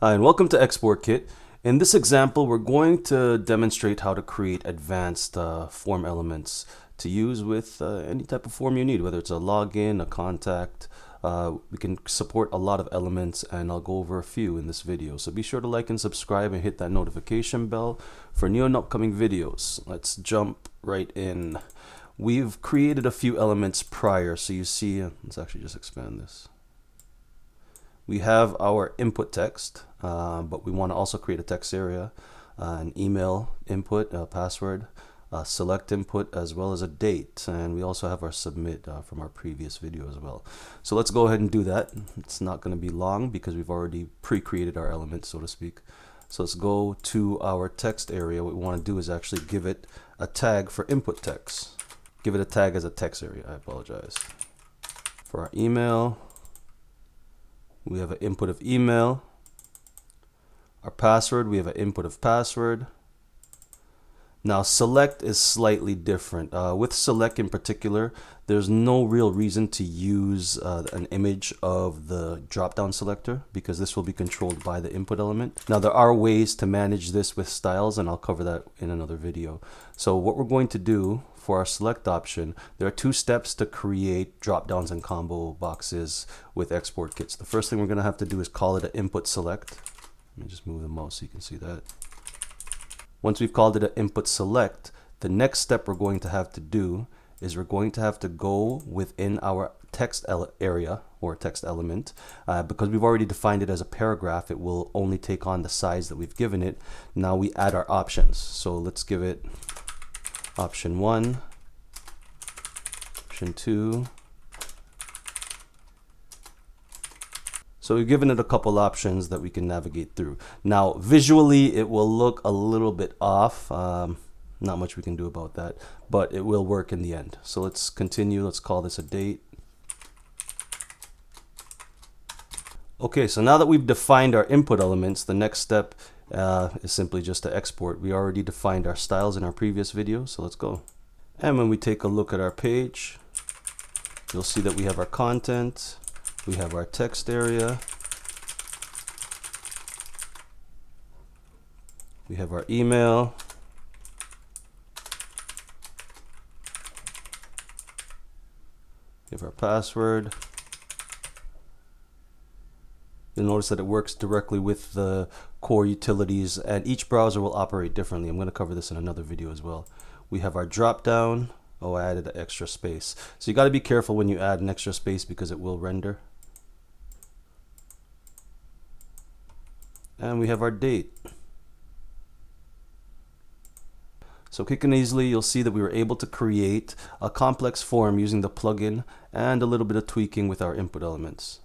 Hi, and welcome to ExportKit. In this example, we're going to demonstrate how to create advanced form elements to use with any type of form you need, whether it's a login, a contact. We can support a lot of elements, and I'll go over a few in this video. So be sure to like and subscribe and hit that notification bell for new and upcoming videos. Let's jump right in. We've created a few elements prior, so you see, let's actually just expand this. We have our input text, but we want to also create a text area, an email input, a password, a select input, as well as a date. And we also have our submit from our previous video as well. So let's go ahead and do that. It's not going to be long because we've already pre-created our element, so to speak. So let's go to our text area. What we want to do is actually give it a tag for input text. Give it a tag as a text area. I apologize. For our email, we have an input of email. Our password, we have an input of password. Now select is slightly different. With select in particular, there's no real reason to use an image of the drop-down selector because this will be controlled by the input element. Now there are ways to manage this with styles, and I'll cover that in another video. So what we're going to do for our select option, there are two steps to create drop-downs and combo boxes with ExportKit. So the first thing we're going to have to do is call it an input select. Let me just move the mouse so you can see that. Once we've called it an input select, the next step we're going to have to do is we're going to have to go within our text area or text element. Because we've already defined it as a paragraph, it will only take on the size that we've given it. Now we add our options. So let's give it option 1, option 2. So we've given it a couple options that we can navigate through. Now visually it will look a little bit off. Not much we can do about that, but it will work in the end. So let's continue. Let's call this a date. Okay, so now that we've defined our input elements, the next step is simply just to export. We already defined our styles in our previous video, so let's go. And when we take a look at our page, you'll see that we have our content, we have our text area, we have our email, we have our password. You'll notice that it works directly with the core utilities, and each browser will operate differently. I'm going to cover this in another video as well. We have our drop down. Oh, I added an extra space. So you got to be careful when you add an extra space because it will render. And we have our date. So quick and easily, you'll see that we were able to create a complex form using the plugin and a little bit of tweaking with our input elements.